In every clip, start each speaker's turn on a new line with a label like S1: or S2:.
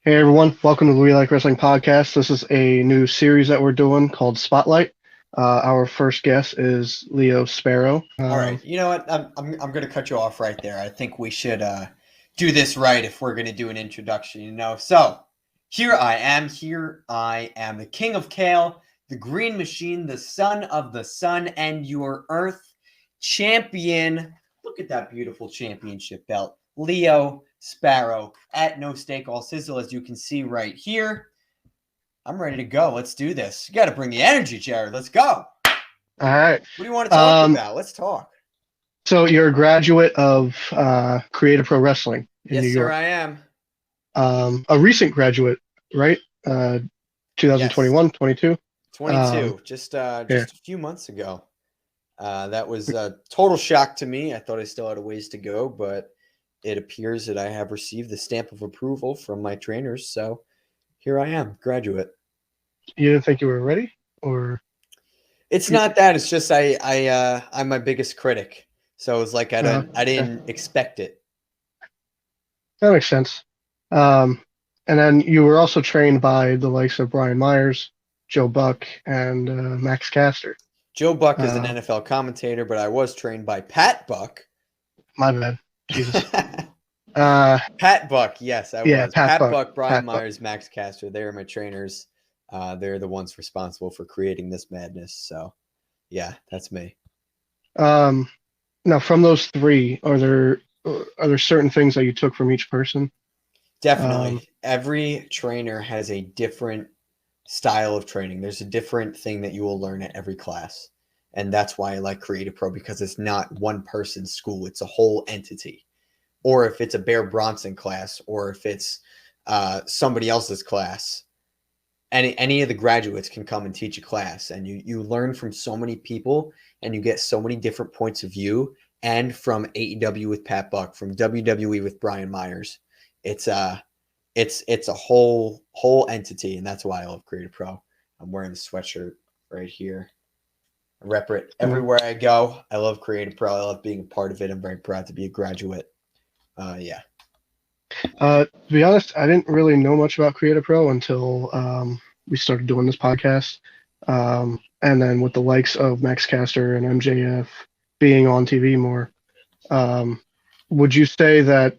S1: Hey everyone, welcome to the We Like Wrestling podcast. This is a new series that we're doing called Spotlight. Our first guest is Leo Sparrow.
S2: All right. You know what? I'm going to cut you off right there. I think we should do this right if we're going to do an introduction. So, here I am. Here I am, the King of Kale, the Green Machine, the Son of the Sun and your Earth champion. Look at that beautiful championship belt. Leo Sparrow at No Stake All Sizzle, as you can see right here. I'm ready to go. Let's do this. You got to bring the energy, Jared. Let's go.
S1: All right.
S2: What do you want to talk about? Let's talk.
S1: So you're a graduate of Creative Pro Wrestling in
S2: Yes,
S1: New
S2: sir,
S1: York.
S2: I am.
S1: A recent graduate, right?
S2: Yes,
S1: 2021, 22.
S2: 22, just a few months ago. That was a total shock to me. I thought I still had a ways to go, but it appears that I have received the stamp of approval from my trainers. So here I am, graduate.
S1: You didn't think you were ready, or
S2: It's not that. It's just I'm my biggest critic. So it's like I didn't expect it.
S1: that makes sense. And then you were also trained by the likes of Brian Myers, Joe Buck, and Max Caster.
S2: Joe Buck is an NFL commentator, but I was trained by Pat Buck.
S1: My bad. Jesus.
S2: Pat Buck, yes, I was. Pat Buck, Brian Myers, Max Caster. They are my trainers. They're the ones responsible for creating this madness. So, yeah, that's me.
S1: Now, from those three, are there certain things that you took from each person?
S2: Definitely. Every trainer has a different style of training. There's a different thing that you will learn at every class. And that's why I like Creative Pro, because it's not one person's school. It's a whole entity. Or if it's a Bear Bronson class, or if it's somebody else's class, any of the graduates can come and teach a class. And you learn from so many people, and you get so many different points of view. And from AEW with Pat Buck, from WWE with Brian Myers, it's a whole entity, and that's why I love Creative Pro. I'm wearing the sweatshirt right here. I rep it everywhere I go. I love Creative Pro. I love being a part of it. I'm very proud to be a graduate. Yeah.
S1: To be honest, I didn't really know much about Creative Pro until we started doing this podcast. And then with the likes of Max Caster and MJF being on TV more, would you say that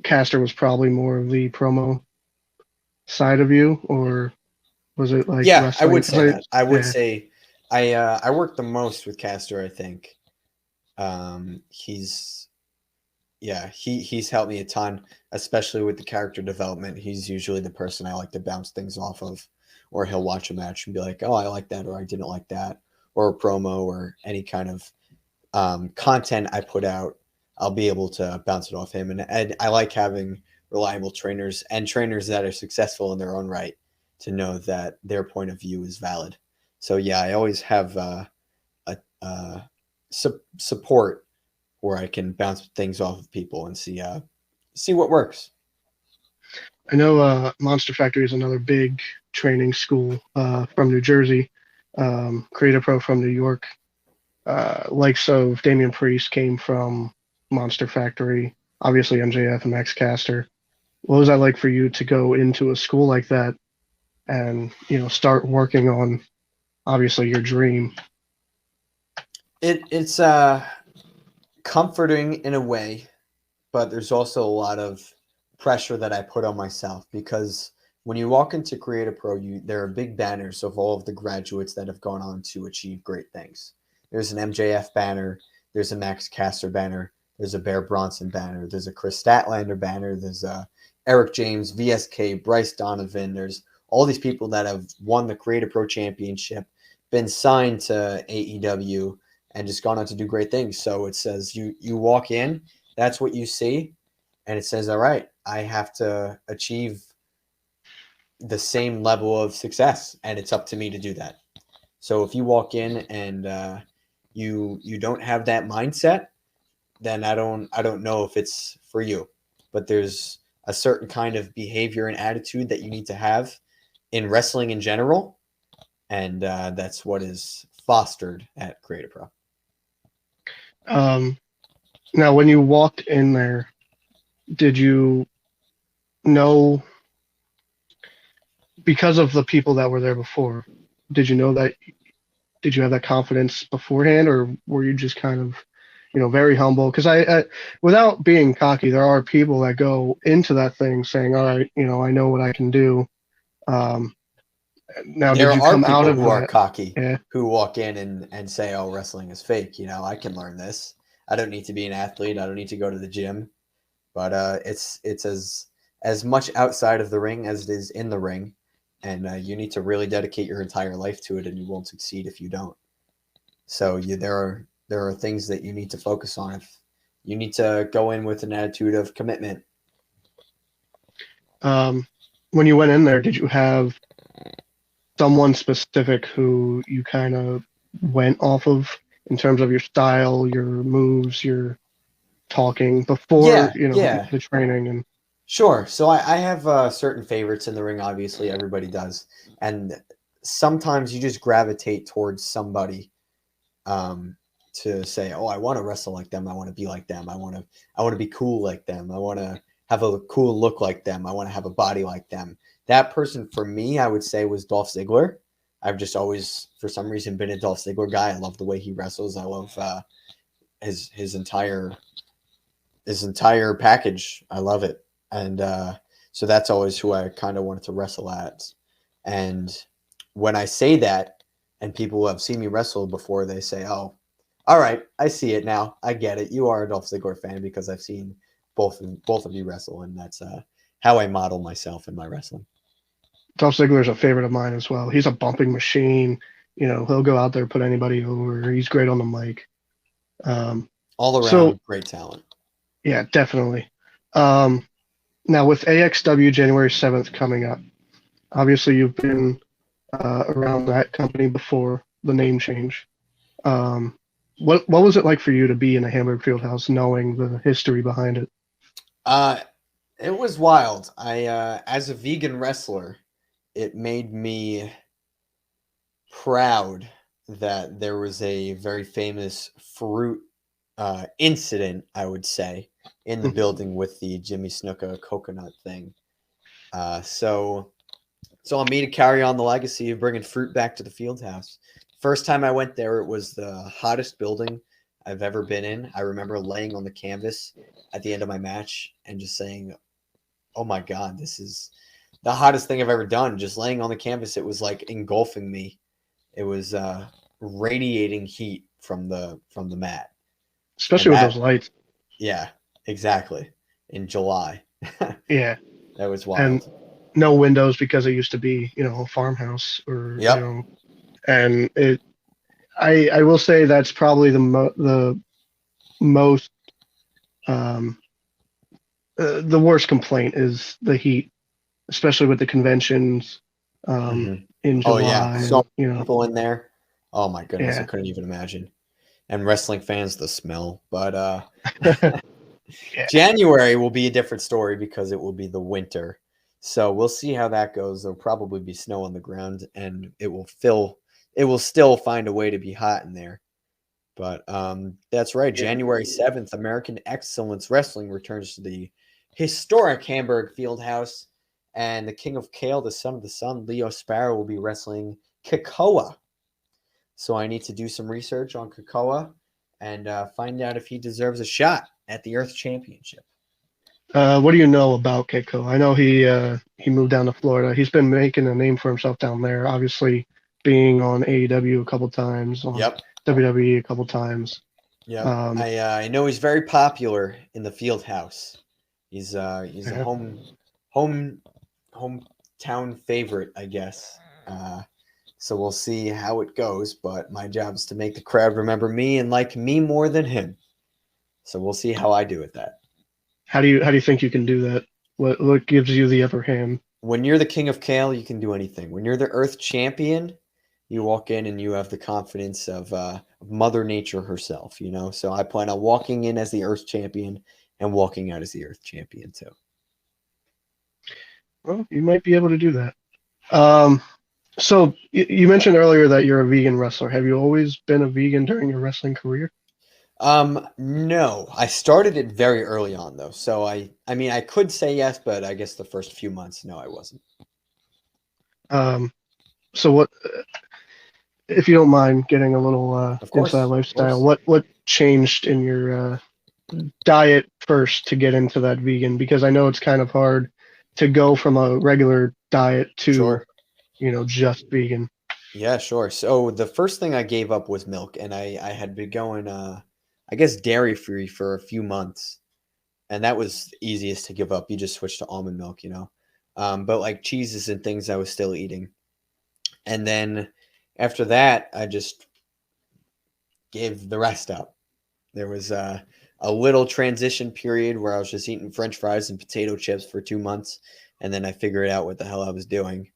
S1: Caster was probably more of the promo side of you, or was it like
S2: Yeah,
S1: wrestling?
S2: I would say that. I would say I work the most with Caster, I think. He's helped me a ton, especially with the character development. He's usually the person I like to bounce things off of, or he'll watch a match and be like, oh, I like that, or I didn't like that, or a promo, or any kind of content I put out. I'll be able to bounce it off him. And I like having reliable trainers and trainers that are successful in their own right to know that their point of view is valid. So, yeah, I always have support where I can bounce things off of people and see what works.
S1: I know Monster Factory is another big training school from New Jersey. Creative Pro from New York. Likes of Damian Priest came from Monster Factory. Obviously, MJF and Max Caster. What was that like for you to go into a school like that and start working on obviously your dream?
S2: It's comforting in a way, but there's also a lot of pressure that I put on myself, because when you walk into Creative Pro, there are big banners of all of the graduates that have gone on to achieve great things. There's an MJF banner, there's a Max Caster banner, there's a Bear Bronson banner, there's a Chris Statlander banner, there's a Eric James, VSK, Bryce Donovan. There's all these people that have won the Creative Pro Championship, been signed to AEW, and just gone on to do great things. So it says you walk in, that's what you see, and it says, all right, I have to achieve the same level of success, and it's up to me to do that. So if you walk in and you don't have that mindset, then I don't know if it's for you. But there's a certain kind of behavior and attitude that you need to have in wrestling in general, and that's what is fostered at Creative Pro.
S1: Now, when you walked in there, did you know because of the people that were there before, did you know that? Did you have that confidence beforehand, or were you just kind of, very humble? Because without being cocky, there are people that go into that thing saying, "All right, I know what I can do." Um, Now, did
S2: There
S1: you
S2: are
S1: come out
S2: people
S1: of
S2: who are
S1: that?
S2: cocky
S1: Yeah.
S2: who walk in and say, "Oh, wrestling is fake." I can learn this. I don't need to be an athlete. I don't need to go to the gym. But it's as much outside of the ring as it is in the ring, and you need to really dedicate your entire life to it, and you won't succeed if you don't. So there are things that you need to focus on. If you need to go in with an attitude of commitment.
S1: Um, when you went in there, did you have someone specific who you kind of went off of in terms of your style, your moves, your talking before,
S2: Yeah, yeah.
S1: the training? And
S2: Sure. So I have certain favorites in the ring. Obviously, everybody does, and sometimes you just gravitate towards somebody um, to say, "Oh, I want to wrestle like them. I want to be like them. I want to be cool like them. I want to have a cool look like them. I want to have a body like them." That person for me, I would say, was Dolph Ziggler. I've just always, for some reason, been a Dolph Ziggler guy. I love the way he wrestles. I love his entire package. I love it. And so that's always who I kind of wanted to wrestle at. And when I say that, and people who have seen me wrestle before, they say, "Oh, all right, I see it now. I get it. You are a Dolph Ziggler fan because I've seen both of you wrestle, and that's how I model myself in my wrestling."
S1: Dolph Ziggler is a favorite of mine as well. He's a bumping machine. He'll go out there, put anybody over. He's great on the mic. Um,
S2: All
S1: so
S2: around great talent.
S1: yeah, definitely. Um, Now with AXW January 7th coming up, obviously you've been around that company before the name change. Um, what was it like for you to be in a Hamburg Fieldhouse, knowing the history behind it?
S2: Uh, it was wild. I as a vegan wrestler, it made me proud that there was a very famous fruit incident, I would say, in the building with the Jimmy Snuka coconut thing. So it's on me to carry on the legacy of bringing fruit back to the field house. First time I went there, it was the hottest building I've ever been in. I remember laying on the canvas at the end of my match and just saying, "Oh my God, this is the hottest thing I've ever done." Just laying on the canvas, it was like engulfing me. It was radiating heat from the mat, and
S1: Especially with
S2: that,
S1: those lights.
S2: yeah, exactly. In July, that
S1: Yeah,
S2: was
S1: and
S2: wild.
S1: no windows because it used to be, a farmhouse or,
S2: Yep.
S1: and it. I will say that's probably the most the worst complaint is the heat, especially with the conventions
S2: Hmm.
S1: in
S2: Oh yeah,
S1: July,
S2: so
S1: and
S2: many people in there. Oh my goodness, I
S1: yeah,
S2: couldn't even imagine. And wrestling fans, the smell. But
S1: yeah.
S2: January will be a different story because it will be the winter. So we'll see how that goes. There'll probably be snow on the ground, and it will still find a way to be hot in there. But that's right.
S1: Yeah.
S2: January 7th, American Excellence Wrestling returns to the historic Hamburg Fieldhouse, and the King of Kale, the Son of the Sun, Leo Sparrow, will be wrestling Kekoa. So I need to do some research on Kekoa and find out if he deserves a shot at the Earth Championship.
S1: What do you know about Keiko? I know he moved down to Florida. He's been making a name for himself down there. Obviously, being on AEW a couple times, on
S2: Yep.
S1: WWE a couple times.
S2: Yep.
S1: Um,
S2: I know he's very popular in the field house. He's a
S1: yeah.
S2: home hometown favorite, I guess. So we'll see how it goes. But my job is to make the crowd remember me and like me more than him. So we'll see how I do with that.
S1: How do you think you can do that? What gives you the upper hand?
S2: When you're the king of kale, you can do anything. When you're the Earth champion, you walk in and you have the confidence of Mother Nature herself. So I plan on walking in as the Earth champion and walking out as the Earth champion too.
S1: Well, you might be able to do that. Um, so you mentioned earlier that you're a vegan wrestler. Have you always been a vegan during your wrestling career?
S2: No, I started it very early on though. So I mean, I could say yes, but I guess the first few months, no, I wasn't.
S1: Um, so what, if you don't mind getting a little
S2: Of
S1: into that
S2: course, of
S1: lifestyle,
S2: course.
S1: what changed in your diet first to get into that vegan? Because I know it's kind of hard to go from a regular diet to,
S2: Sure.
S1: just vegan.
S2: Yeah, sure. So the first thing I gave up was milk, and I had been going I guess dairy free for a few months, and that was the easiest to give up. You just switch to almond milk, you know. But like cheeses and things I was still eating. And then after that, I just gave the rest up. There was a little transition period where I was just eating French fries and potato chips for 2 months, and then I figured out what the hell I was doing.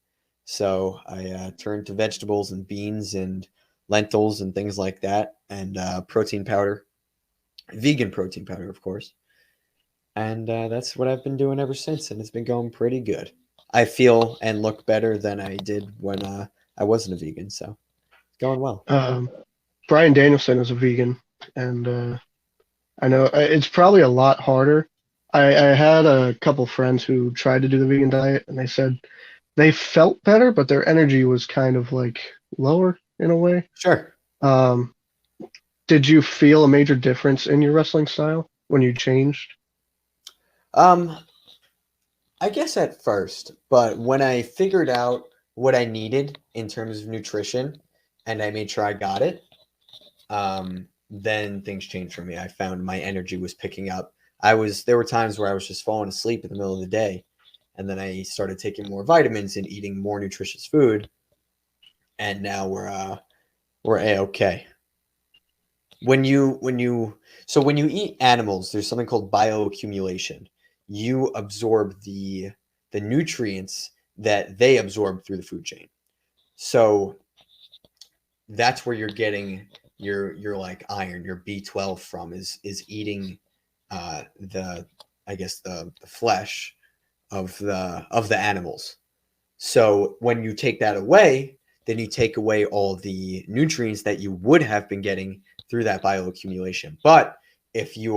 S2: So I turned to vegetables and beans and lentils and things like that, and protein powder, vegan protein powder, of course. And that's what I've been doing ever since, and it's been going pretty good. I feel and look better than I did when I wasn't a vegan, so it's going well.
S1: Um, Brian Danielson is a vegan, and I know it's probably a lot harder. I had a couple friends who tried to do the vegan diet, and they said they felt better, but their energy was kind of like lower in a way.
S2: Sure.
S1: Um, did you feel a major difference in your wrestling style when you changed?
S2: Um, I guess at first, but when I figured out what I needed in terms of nutrition and I made sure I got it, then things changed for me. I found my energy was picking up. There were times where I was just falling asleep in the middle of the day, and then I started taking more vitamins and eating more nutritious food, and now we're a-okay. When you eat animals, there's something called bioaccumulation. You absorb the nutrients that they absorb through the food chain. So that's where you're getting your like iron, your B12 from is eating the I guess the flesh of the animals. So when you take that away, then you take away all the nutrients that you would have been getting through that bioaccumulation. But if you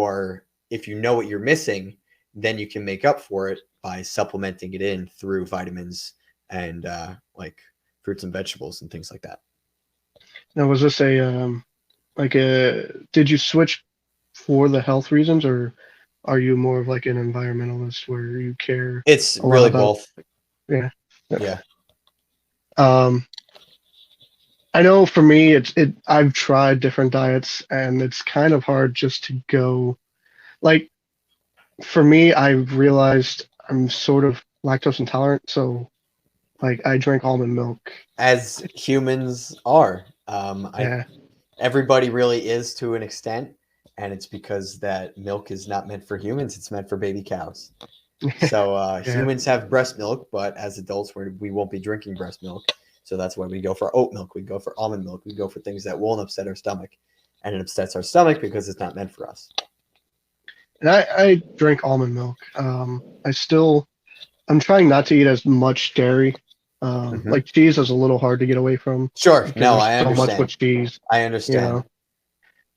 S2: know what you're missing, then you can make up for it by supplementing it in through vitamins and like fruits and vegetables and things like that.
S1: Now, was this did you switch for the health reasons, or are you more of like an environmentalist where you care
S2: It's
S1: a lot
S2: really
S1: about,
S2: both.
S1: yeah.
S2: Yeah.
S1: Um, I know for me, I've tried different diets and it's kind of hard just to go, like, for me, I've realized I'm sort of lactose intolerant, so like I drink almond milk.
S2: As humans are. I
S1: Yeah.
S2: Everybody really is to an extent, and it's because that milk is not meant for humans, it's meant for baby cows. So
S1: Yeah.
S2: humans have breast milk, but as adults we won't be drinking breast milk. So that's why we go for oat milk, we go for almond milk, we go for things that won't upset our stomach, and it upsets our stomach because it's not meant for us.
S1: And I drink almond milk. I'm trying not to eat as much dairy.
S2: Hmm.
S1: Like cheese is a little hard to get away from
S2: Sure.
S1: because
S2: No,
S1: there's
S2: I
S1: so much with
S2: understand.
S1: cheese,
S2: I
S1: you
S2: understand.
S1: know.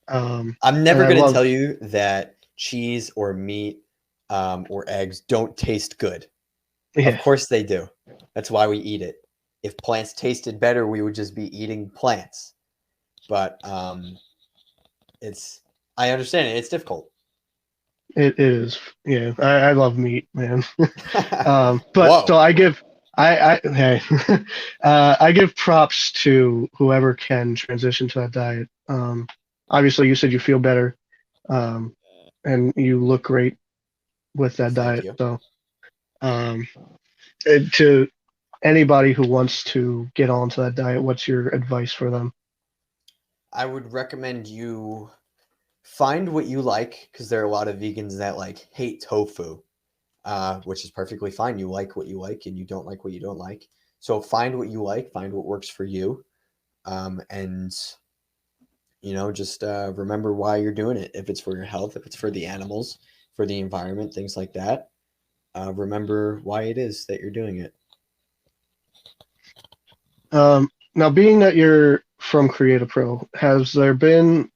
S1: Um,
S2: I'm
S1: and
S2: never
S1: I
S2: going to
S1: love,
S2: tell you that cheese or meat or eggs don't taste good. Of
S1: yeah,
S2: course they do. That's why we eat it. If plants tasted better, we would just be eating plants. But it's I understand it. It's difficult.
S1: it is. Yeah, I love meat, man. But so
S2: Whoa.
S1: hey, I give props to whoever can transition to that diet. Obviously, you said you feel better, um, and you look great with that
S2: Thank
S1: diet.
S2: you.
S1: So, um, to anybody who wants to get onto that diet, what's your advice for them?
S2: I would recommend you find what you like because there are a lot of vegans that like hate tofu, which is perfectly fine. You like what you like and you don't like what you don't like. So find what you like, find what works for you, and just remember why you're doing it. If it's for your health, if it's for the animals, for the environment, things like that. Remember why it is that you're doing it.
S1: Now, being that you're from Creative Pro, has there been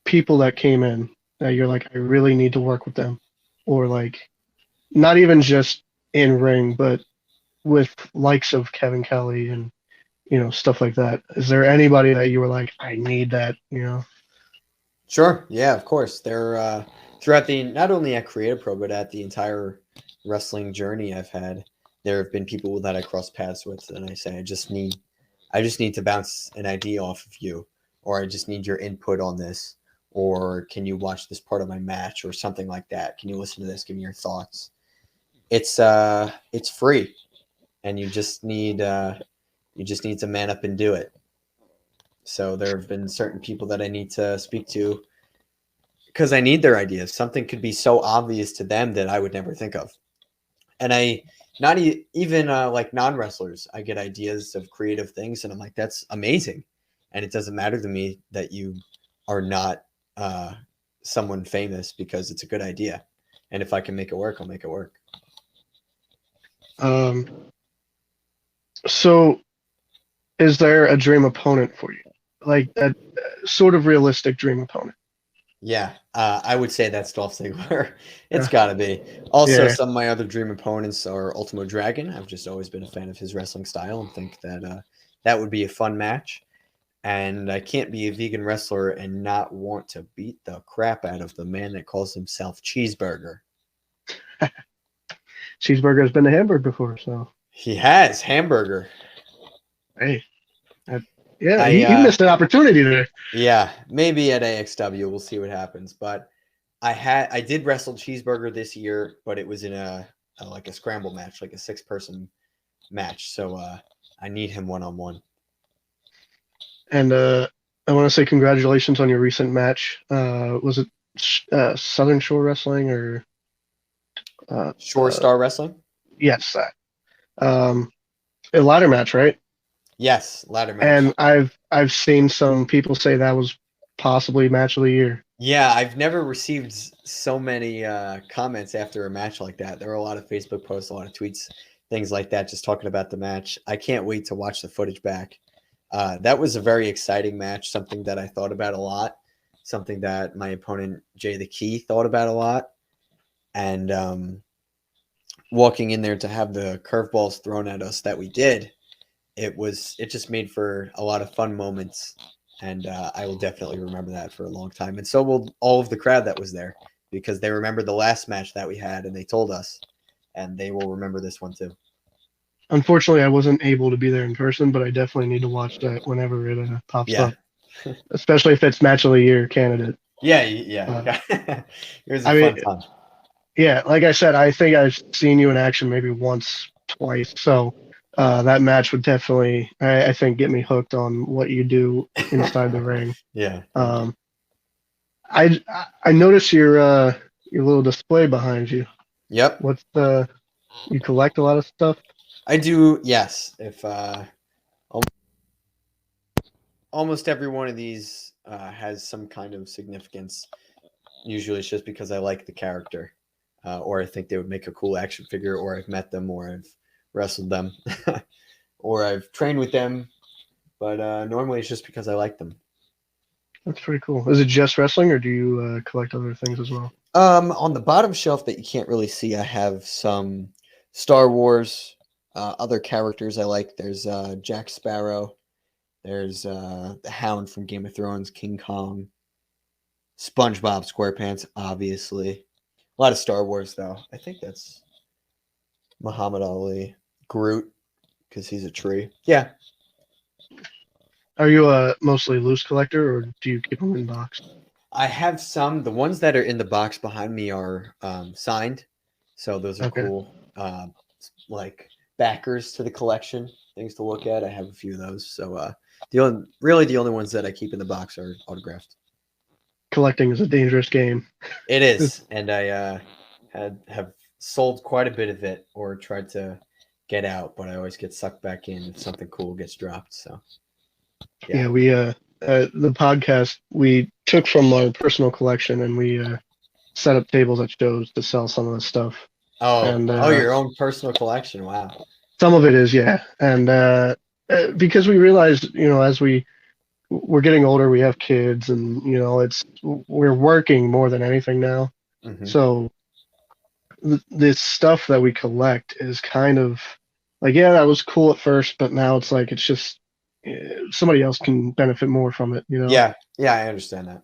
S1: people that came in that you're like, I really need to work with them, or like not even just in ring, but with likes of Kevin Kelly and stuff like that, is there anybody that you were like, I need that?
S2: Sure. Yeah, of course. They're throughout the not only at Creative Pro, but at the entire wrestling journey I've had. There have been people that I cross paths with, and I say, I just need to bounce an idea off of you, or I just need your input on this, or can you watch this part of my match, or something like that? Can you listen to this? Give me your thoughts. It's free, and you just need to man up and do it. So there have been certain people that I need to speak to because I need their ideas. Something could be so obvious to them that I would never think of. And I not even like non-wrestlers, I get ideas of creative things and I'm like, that's amazing. And it doesn't matter to me that you are not someone famous because it's a good idea. And if I can make it work, I'll make it work.
S1: So is there a dream opponent for you? Like a sort of realistic dream opponent?
S2: Yeah, I would say that's Dolph Ziggler. It's
S1: Yeah.
S2: got to be. Also,
S1: Yeah.
S2: some of my other dream opponents are Ultimo Dragon. I've just always been a fan of his wrestling style and think that that would be a fun match. And I can't be a vegan wrestler and not want to beat the crap out of the man that calls himself Cheeseburger.
S1: Cheeseburger has been to Hamburg before, so
S2: He has hamburger.
S1: hey, yeah, he missed an opportunity there.
S2: Yeah, maybe at AXW we'll see what happens. But I did wrestle Cheeseburger this year, but it was in like a scramble match, like a 6-person match. So I need him one-on-one.
S1: And I want to say congratulations on your recent match. Was it Southern Shore Wrestling or
S2: Shore Star Wrestling?
S1: Yes, that. A ladder match, right?
S2: Yes, ladder match.
S1: And I've seen some people say that was possibly match of the year.
S2: Yeah, I've never received so many comments after a match like that. There were a lot of Facebook posts, a lot of tweets, things like that, just talking about the match. I can't wait to watch the footage back. That was a very exciting match, something that I thought about a lot, something that my opponent, Jay the Key, thought about a lot. And walking in there to have the curveballs thrown at us that we did, it just made for a lot of fun moments. And I will definitely remember that for a long time. And so will all of the crowd that was there because they remember the last match that we had and they told us, and they will remember this one too.
S1: Unfortunately, I wasn't able to be there in person, but I definitely need to watch that whenever it pops up, especially if it's match of the year candidate.
S2: Yeah. It was a fun time.
S1: Yeah, like I said, I think I've seen you in action maybe once, twice. So that match would definitely, I think, get me hooked on what you do inside the ring.
S2: Yeah.
S1: I noticed your little display behind you.
S2: Yep.
S1: What's you collect a lot of stuff?
S2: I do, yes. If almost every one of these has some kind of significance. Usually it's just because I like the character. Or I think they would make a cool action figure, or I've met them, or I've wrestled them, or I've trained with them. But normally it's just because I like them.
S1: That's pretty cool. Is it just wrestling, or do you collect other things as well?
S2: On the bottom shelf that you can't really see, I have some Star Wars, other characters I like. There's Jack Sparrow. There's the Hound from Game of Thrones, King Kong, SpongeBob SquarePants, obviously. A lot of Star Wars, though. I think that's Muhammad Ali, Groot, because he's a tree. Yeah.
S1: Are you a mostly loose collector, or do you keep them in box?
S2: I have some. The ones that are in the box behind me are signed, so those are cool. Like backers to the collection, things to look at. I have a few of those. So the only ones that I keep in the box are autographed.
S1: Collecting is a dangerous game.
S2: It is, and I have sold quite a bit of it or tried to get out, but I always get sucked back in if something cool gets dropped. So
S1: yeah, we the podcast we took from our personal collection and we set up tables at shows to sell some of the stuff.
S2: Your own personal collection. Wow.
S1: Some of it is, yeah, and because we realized, as we're getting older, we have kids, and we're working more than anything now.
S2: Mm-hmm.
S1: So this stuff that we collect is kind of Like, yeah, that was cool at first, but now it's like it's just somebody else can benefit more from it, you know.
S2: Yeah, yeah, I understand that.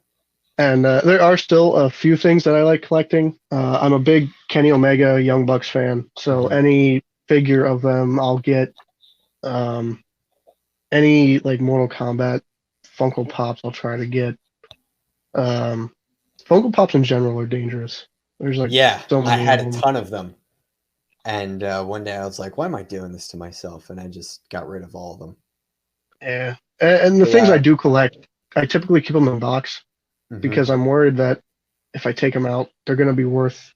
S1: And there are still a few things that I like collecting. I'm a big Kenny Omega Young Bucks fan, so
S2: Hmm.
S1: any figure of them I'll get. Um, any like Mortal Kombat Funko Pops I'll try to get. Um, Funko Pops in general are dangerous. There's like
S2: Yeah,
S1: so
S2: I
S1: many
S2: had
S1: of
S2: a
S1: them.
S2: ton of them. And one day I was like, why am I doing this to myself? And I just got rid of all of them.
S1: Yeah, and the
S2: They,
S1: things I do collect, I typically keep them in a box
S2: mhm.
S1: because I'm worried that if I take them out, they're going to be worth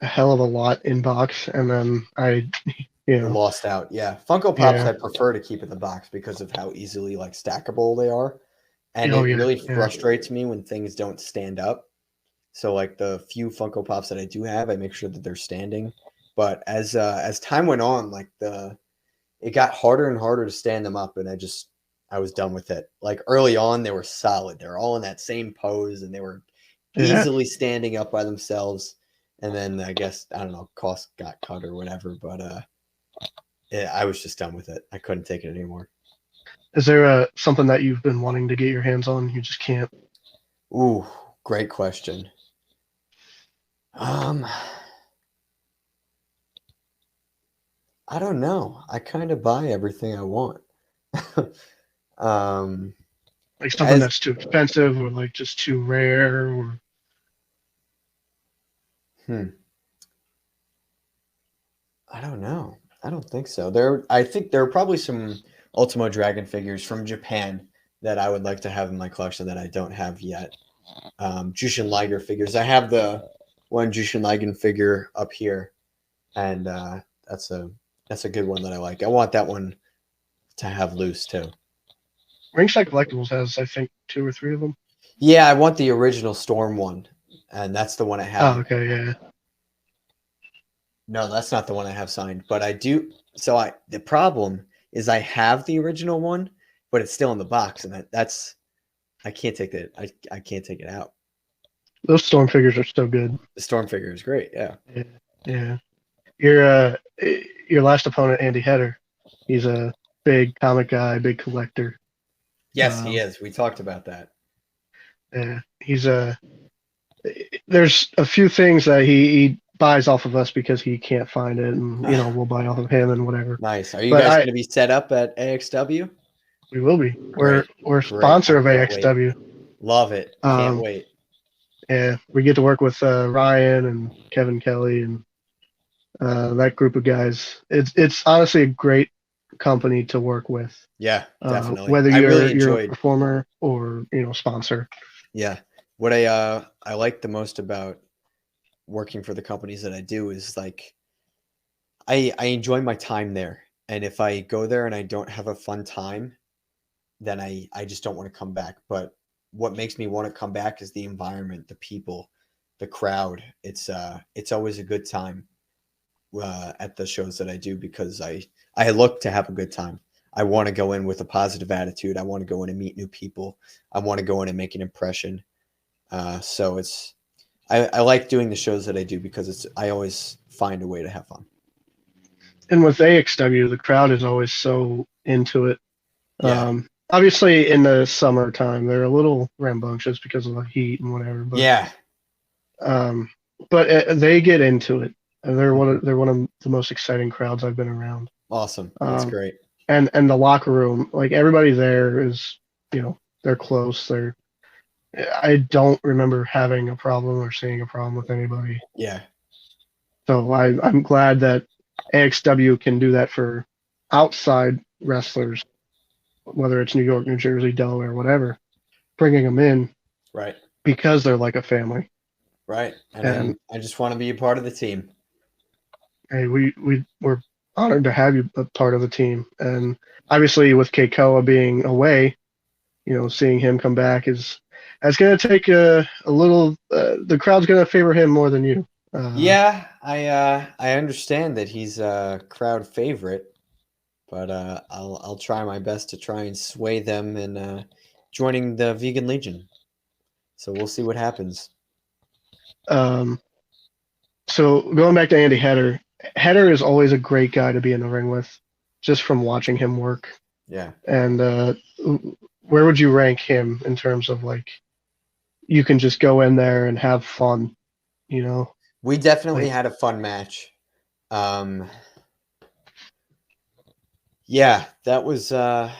S1: a hell of a lot in box, and then you
S2: You're
S1: know,
S2: lost out. Yeah. Funko Pops
S1: yeah,
S2: I prefer to keep in the box because of how easily like stackable they are. And
S1: oh
S2: it
S1: yeah,
S2: really
S1: yeah,
S2: frustrates me when things don't stand up. So like the few Funko Pops that I do have, I make sure that they're standing. But as time went on, like the it got harder and harder to stand them up, and I was done with it. Like early on, they were solid. They were all in that same pose, and they were
S1: yeah.
S2: easily standing up by themselves. And then I guess I don't know, cost got cut or whatever. But yeah, I was just done with it. I couldn't take it anymore.
S1: Is there something that you've been wanting to get your hands on you just can't?
S2: Ooh, great question. Um, I don't know. I kind of buy everything I want. um,
S1: Like something
S2: as
S1: that's too expensive or like just too rare or
S2: hmm, I don't know. I don't think so. I think there are probably some Ultimo Dragon figures from Japan that I would like to have in my collection that I don't have yet. Jushin Liger figures. I have the one Jushin Liger figure up here, and that's a that's a good one that I like. I want that one to have loose too.
S1: Ringside Collectibles has I think two or three of them.
S2: Yeah, I want the original Storm one, and that's the one I
S1: Oh,
S2: have.
S1: okay, yeah.
S2: No, that's not the one I have signed, but I do. So I the problem is I have the original one, but it's still in the box, and that's I can't take that. I can't take it out.
S1: Those Storm figures are so good.
S2: The Storm figure is great. Yeah.
S1: Yeah, yeah. Your last opponent, Andy Header, he's a big comic guy, big collector.
S2: Yes, he
S1: Um,
S2: is. We talked about that.
S1: yeah, he's a. There's a few things that he buys off of us because he can't find it, and we'll buy off of him and whatever.
S2: Nice. Are you
S1: But
S2: guys going to be set up at AXW?
S1: we will be.
S2: Great.
S1: We're a
S2: Great. I
S1: sponsor of
S2: can't wait.
S1: AXW.
S2: Love it. Can't
S1: Um,
S2: wait.
S1: yeah, we get to work with Ryan and Kevin Kelly and that group of guys. It's honestly a great company to work with,
S2: Yeah, definitely.
S1: whether
S2: I really
S1: you're a
S2: enjoyed.
S1: performer or sponsor.
S2: Yeah. What I like the most about working for the companies that I do is like I enjoy my time there. And if I go there and I don't have a fun time, then I just don't want to come back. But what makes me want to come back is the environment, the people, the crowd. It's always a good time at the shows that I do because I look to have a good time. I want to go in with a positive attitude. I want to go in and meet new people. I want to go in and make an impression. So I like doing the shows that I do because I always find a way to have fun.
S1: And with AXW, the crowd is always so into it.
S2: Yeah.
S1: Obviously, in the summertime, they're a little rambunctious because of the heat and whatever,
S2: Yeah.
S1: um, but they get into it. And
S2: Mhm.
S1: they're one of the most exciting crowds I've been around.
S2: Awesome. That's
S1: Um,
S2: great.
S1: and the locker room, like everybody there is, they're close. I don't remember having a problem or seeing a problem with anybody.
S2: Yeah.
S1: So I'm glad that AXW can do that for outside wrestlers, whether it's New York, New Jersey, Delaware, whatever, bringing them in
S2: Right.
S1: because they're like a family.
S2: Right. And
S1: And
S2: I just want to be a part of the team.
S1: hey, we're honored to have you a part of the team. And obviously, with Kekoa being away, seeing him come back is that's going to take a little. The crowd's going to favor him more than you.
S2: Yeah, I understand that he's a crowd favorite, but I'll try my best to try and sway them in joining the Vegan Legion. So we'll see what happens.
S1: Um, so going back to Andy Header, Header is always a great guy to be in the ring with, just from watching him work.
S2: Yeah.
S1: And where would you rank him in terms of like you can just go in there and have fun, you know?
S2: We definitely
S1: Like
S2: had a fun match. Um, yeah, that was our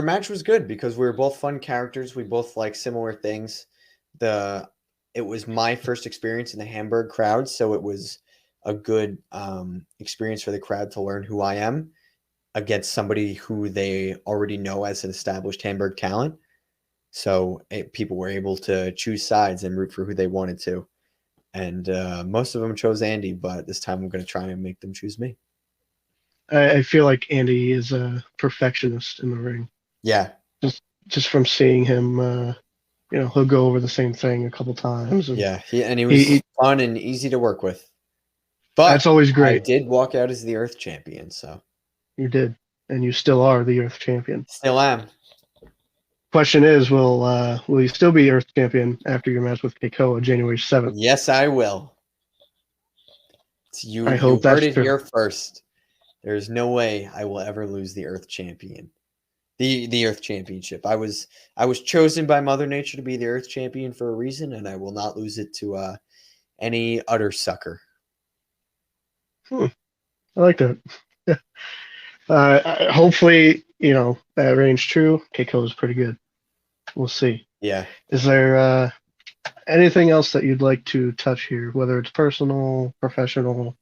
S2: match was good because we were both fun characters. We both like similar things. The It was my first experience in the Hamburg crowd, so it was a good experience for the crowd to learn who I am against somebody who they already know as an established Hamburg talent. So people were able to choose sides and root for who they wanted to. And most of them chose Andy, but this time I'm going to try and make them choose me.
S1: I feel like Andy is a perfectionist in the ring.
S2: Yeah,
S1: Just from seeing him, he'll go over the same thing a couple times, and
S2: yeah. He
S1: he
S2: was fun and easy to work with.
S1: that's
S2: But
S1: always
S2: I
S1: great.
S2: did walk out as the Earth champion, so
S1: You did, and you still are the Earth champion.
S2: still am.
S1: Question is, will you still be Earth champion after your match with Kekoa January 7th?
S2: Yes, I will. You
S1: I
S2: you
S1: hope
S2: heard
S1: that's
S2: it
S1: true.
S2: here first. There's no way I will ever lose the Earth champion. The Earth Championship. I was chosen by Mother Nature to be the Earth champion for a reason, and I will not lose it to any utter sucker.
S1: I like that. Hopefully, that range true. Keiko is pretty good. We'll see.
S2: Yeah.
S1: Is there anything else that you'd like to touch here, whether it's personal, professional?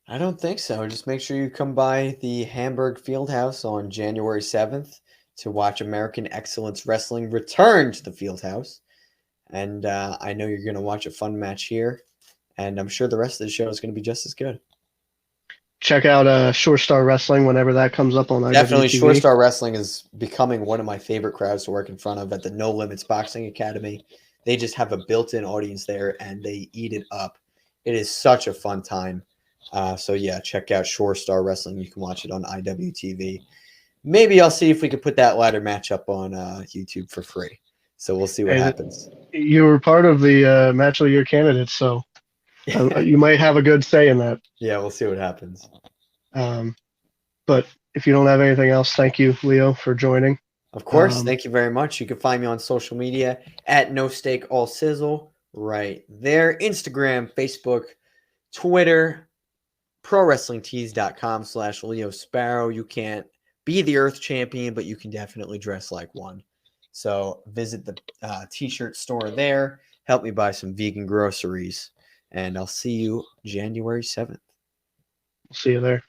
S2: I don't think so. Just make sure you come by the Hamburg Fieldhouse on January 7th to watch American Excellence Wrestling return to the Fieldhouse. And I know you're going to watch a fun match here. And I'm sure the rest of the show is going to be just as good.
S1: Check out Shore Star Wrestling whenever that comes up on
S2: Definitely, Shore
S1: IWTV.
S2: Star Wrestling is becoming one of my favorite crowds to work in front of at the No Limits Boxing Academy. They just have a built-in audience there, and they eat it up. It is such a fun time. So yeah, check out Shore Star Wrestling. You can watch it on IWTV. Maybe I'll see if we can put that ladder match up on YouTube for free. So we'll see what
S1: And
S2: happens.
S1: you were part of the Match of the Year candidates, so you might have a good say in that.
S2: Yeah, we'll see what happens.
S1: Um, but if you don't have anything else, thank you, Leo, for joining.
S2: Of course, thank you very much. You can find me on social media at No Steak All Sizzle right there. Instagram, Facebook, Twitter, ProWrestlingTees.com/Leo Sparrow. You can't be the Earth champion, but you can definitely dress like one. So visit the t-shirt store there. Help me buy some vegan groceries. And I'll see you January 7th.
S1: See you there.